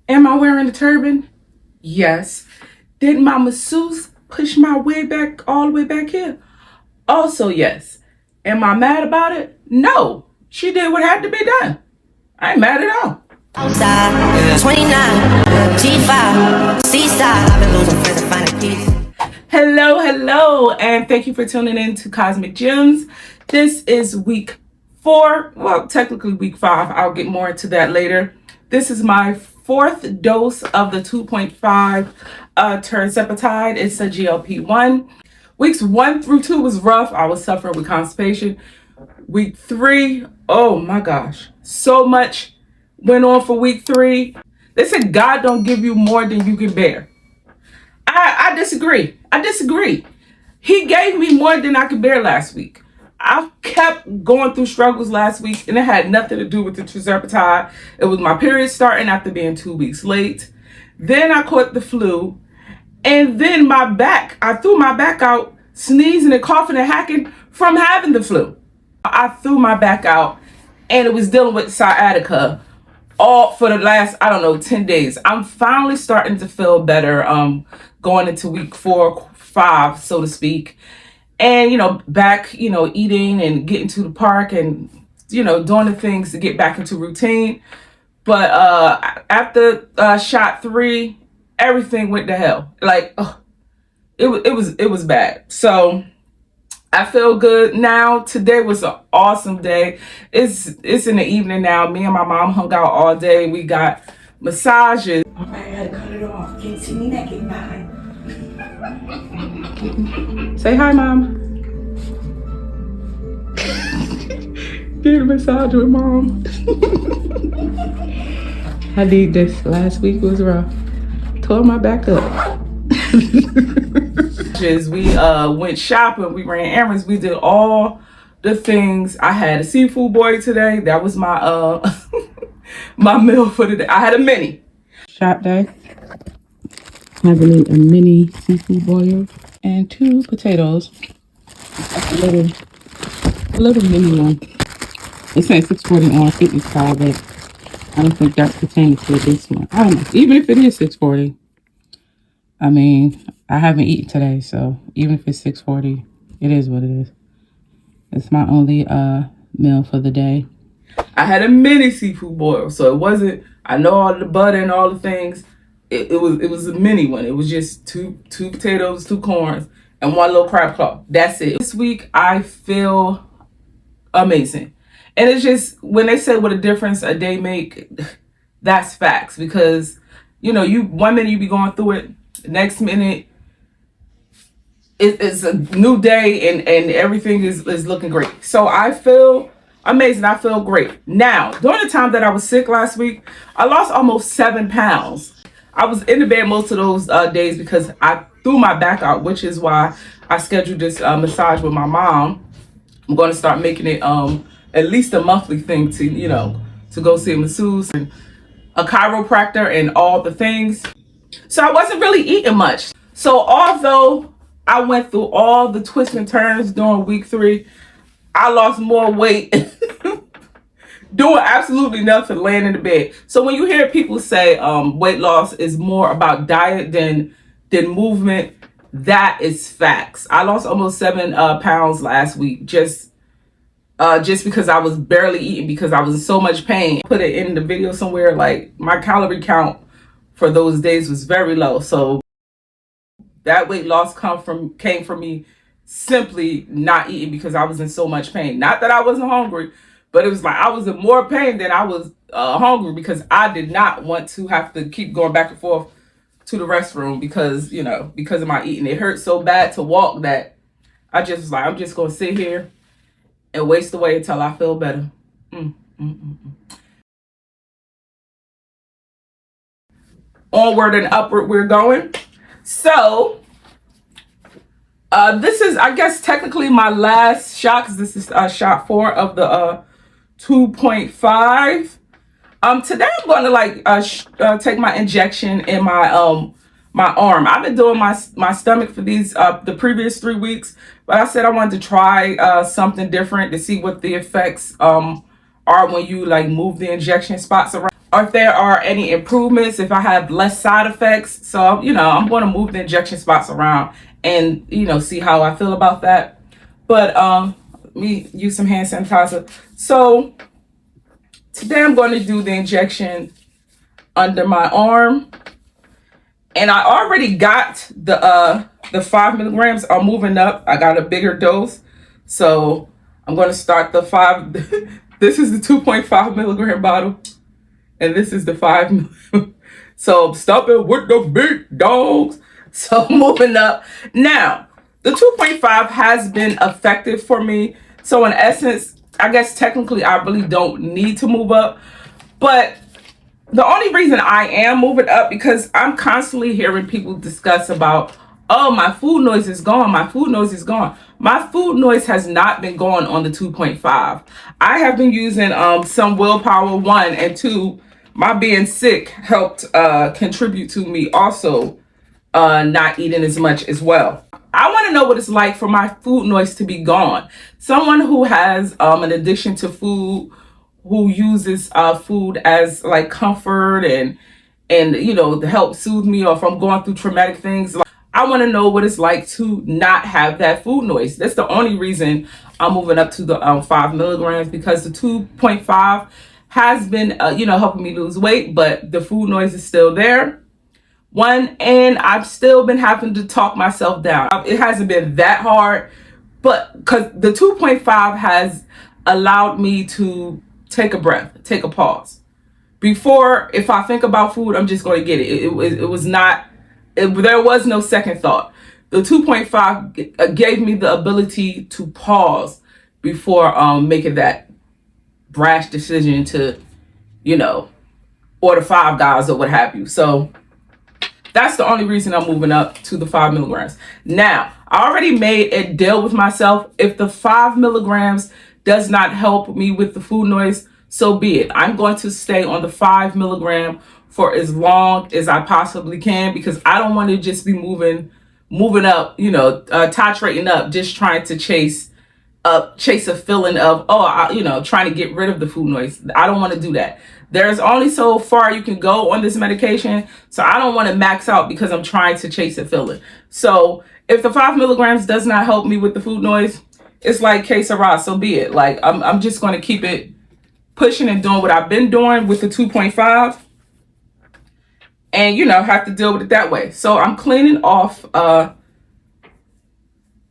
Am I wearing a turban? Yes. Did my masseuse push my wig back all the way back here? Also, yes. Am I mad about it? No. She did what had to be done. I ain't mad at all. Outside, 29, G5, seaside. I've been losing friends and finding peace. Hello, and thank you for tuning in to Cosmic Gems. This is week 4, well, technically week 5. I'll get more into that later. This is my 4th dose of the 2.5 Tirzepatide. It's a GLP-1. Weeks 1 through 2 was rough. I was suffering with constipation. Week 3, oh my gosh, so much went on for week 3. They said God don't give you more than you can bear. I disagree. He gave me more than I could bear last week. I kept going through struggles last week, and it had nothing to do with the Tirzepatide. It was my period starting after being 2 weeks late. Then I caught the flu, and then I threw my back out, sneezing and coughing and hacking from having the flu. I threw my back out, and it was dealing with sciatica all for the last, 10 days. I'm finally starting to feel better, going into week 4, 5, so to speak. And, back, eating and getting to the park and, doing the things to get back into routine. But after shot 3, everything went to hell. It was bad. So I feel good now. Today was an awesome day. It's in the evening now. Me and my mom hung out all day. We got massages. All right, I gotta cut it off. Can't see me naked. Bye. Say hi, Mom. Get a massage with Mom. I did this. Last week was rough. Tore my back up. We went shopping. We ran errands. We did all the things. I had a seafood boil today. That was my my meal for the day. I had a mini shop day. Having a mini seafood boil and 2 potatoes. A little mini one. It says 640 on fitness pal, but I don't think that's pertaining to this one. I don't know. Even if it is 640, I mean, I haven't eaten today, so even if it's 640, it is what it is. It's my only meal for the day. I had a mini seafood boil, so it wasn't. I know all the butter and all the things. It was a mini one. It was just two potatoes, 2 corns, and 1 little crab claw. That's it. This week I feel amazing, and it's just when they say what a difference a day make, that's facts. Because you 1 minute you be going through it, the next minute it's a new day and everything is looking great. So I feel amazing. I feel great. Now, during the time that I was sick last week, I lost almost 7 pounds. I was in the bed most of those days because I threw my back out, which is why I scheduled this massage with my mom. I'm going to start making it at least a monthly thing to go see a masseuse and a chiropractor and all the things. So I wasn't really eating much. So although I went through all the twists and turns during week 3, I lost more weight doing absolutely nothing, laying in the bed. So when you hear people say weight loss is more about diet than movement, that is facts. I lost almost 7 pounds last week just because I was barely eating because I was in so much pain. Put it in the video somewhere, like my calorie count for those days was very low. So that weight loss came from me simply not eating because I was in so much pain. Not that I wasn't hungry, but it was like I was in more pain than I was hungry because I did not want to have to keep going back and forth to the restroom because of my eating. It hurt so bad to walk that I just was like, I'm just going to sit here and waste away until I feel better. Onward and upward we're going. So this is, I guess, technically my last shot because this is shot 4 of the 2.5. Today I'm going to take my injection in my arm. I've been doing my stomach for the previous 3 weeks, but I said I wanted to try something different to see what the effects are when you move the injection spots around. if there are any improvements, if I have less side effects. So, I'm going to move the injection spots around and, see how I feel about that. But let me use some hand sanitizer. So today I'm going to do the injection under my arm. And I already got the 5 milligrams. I'm moving up. I got a bigger dose. So I'm going to start the 5. This is the 2.5 milligram bottle. And this is the 5. So I'm stopping with the big dogs. So moving up. Now, the 2.5 has been effective for me. So in essence, I guess technically I really don't need to move up. But the only reason I am moving up because I'm constantly hearing people discuss about, oh, my food noise is gone. My food noise is gone. My food noise has not been gone on the 2.5. I have been using some willpower, 1, and 2. My being sick helped contribute to me also not eating as much as well. I want to know what it's like for my food noise to be gone. Someone who has an addiction to food, who uses food as like comfort and to help soothe me, or if I'm going through traumatic things. I want to know what it's like to not have that food noise. That's the only reason I'm moving up to the 5 milligrams, because the 2.5 has been helping me lose weight, but the food noise is still there. And I've still been having to talk myself down. It hasn't been that hard, but because the 2.5 has allowed me to take a breath, take a pause. Before, if I think about food, I'm just going to get it. It was not, there was no second thought. The 2.5 gave me the ability to pause before making that brash decision to, order Five Guys or what have you. So that's the only reason I'm moving up to the 5 milligrams. Now, I already made a deal with myself. If the 5 milligrams does not help me with the food noise, so be it. I'm going to stay on the 5 milligram for as long as I possibly can, because I don't want to just be moving up, titrating up, just trying to chase a feeling of, trying to get rid of the food noise. I don't want to do that. There's only so far you can go on this medication. So I don't want to max out because I'm trying to chase a feeling. So if the 5 milligrams does not help me with the food noise, it's like que sera, so be it. Like I'm just going to keep it pushing and doing what I've been doing with the 2.5, and have to deal with it that way. So I'm cleaning off the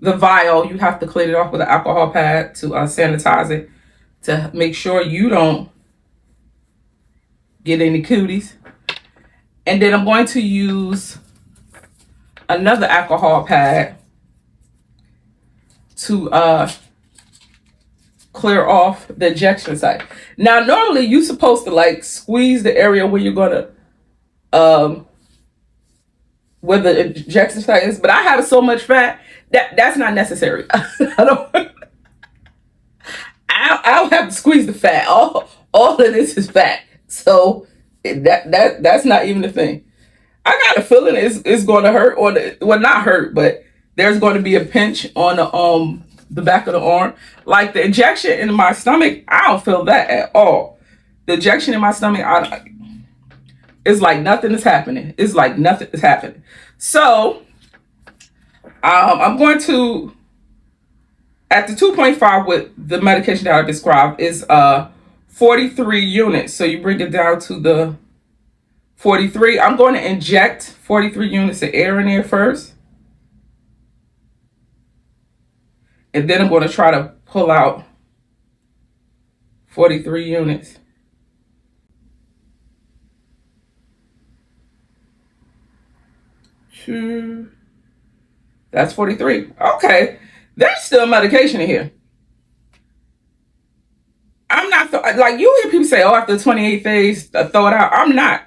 vial. You have to clean it off with an alcohol pad to sanitize it, to make sure you don't get any cooties. And then I'm going to use another alcohol pad to clear off the injection site. Now, normally you're supposed to like squeeze the area where you're gonna where the injection site is, but I have so much fat that's not necessary. I don't have to squeeze the fat. All of this is fat, so that's not even the thing. I got a feeling it's going to hurt, or not hurt, but there's going to be a pinch on the back of the arm. Like the injection in my stomach, I don't feel that at all. The injection in my stomach, it's like nothing is happening. It's like nothing is happening. So I'm going to, at the 2.5 with the medication that I described is 43 units. So you bring it down to the 43. I'm going to inject 43 units of air in there first. And then I'm going to try to pull out 43 units. That's 43. Okay. There's still medication in here. I'm not, like you hear people say, oh, after the 28th phase, throw it out. I'm not.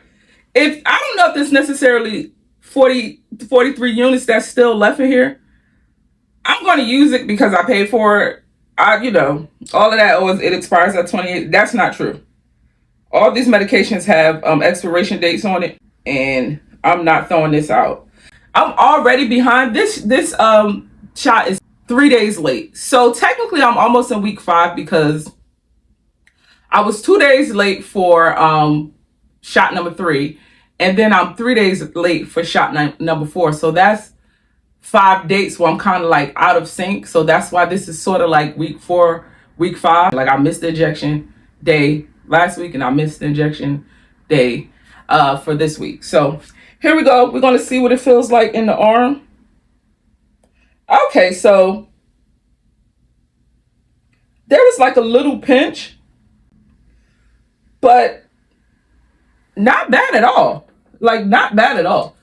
I don't know if there's necessarily 43 units that's still left in here. I'm going to use it because I paid for it. All of that, it expires at 28. That's not true. All these medications have expiration dates on it, and I'm not throwing this out. I'm already behind. This shot is 3 days late. So technically I'm almost in week 5 because I was 2 days late for shot number 3. And then I'm 3 days late for shot number 4. So that's 5 dates where I'm kind of like out of sync. So that's why this is sort of like week 4, week 5. Like I missed the injection day last week and I missed the injection day for this week. So here we go. We're going to see what it feels like in the arm. Okay, so there was like a little pinch, but not bad at all. Like not bad at all.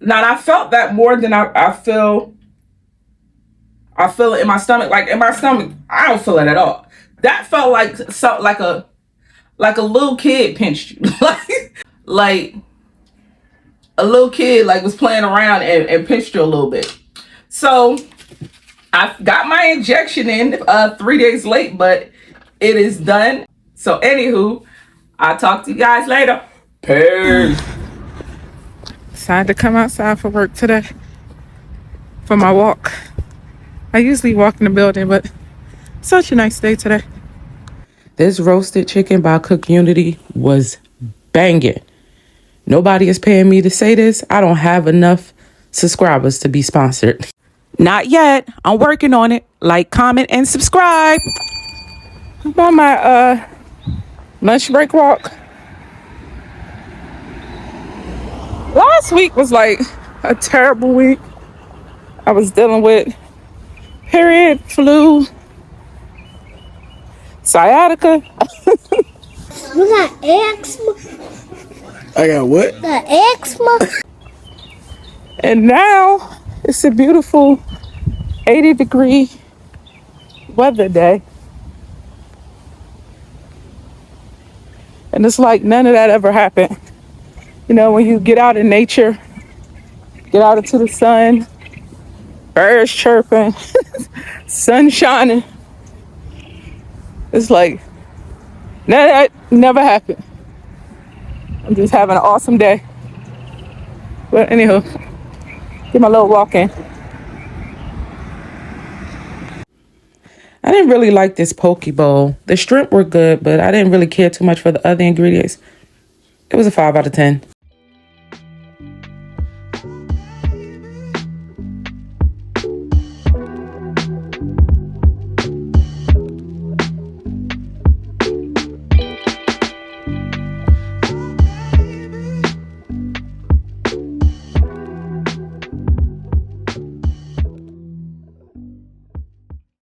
Now I felt that more than I feel it in my stomach. Like in my stomach, I don't feel it at all. That felt like something like a little kid pinched you. like a little kid like was playing around and pinched you a little bit. So I got my injection in 3 days late, but it is done. So anywho, I'll talk to you guys later. Peace. Decided to come outside for work today for my walk. I usually walk in the building, but such a nice day today. This roasted chicken by Cook Unity was banging. Nobody is paying me to say this. I don't have enough subscribers to be sponsored. Not yet. I'm working on it. Like, comment, and subscribe. I'm on my lunch break walk. Last week was like a terrible week. I was dealing with period, flu, sciatica. You got eczema? I got what? Got eczema? And now it's a beautiful 80-degree weather day. And it's like none of that ever happened. You know, when you get out in nature, get out into the sun, birds chirping, sun shining. It's like none of that never happened. I'm just having an awesome day. But anywho, get my little walk in. I didn't really like this poke bowl. The shrimp were good, but I didn't really care too much for the other ingredients. It was a 5 out of 10.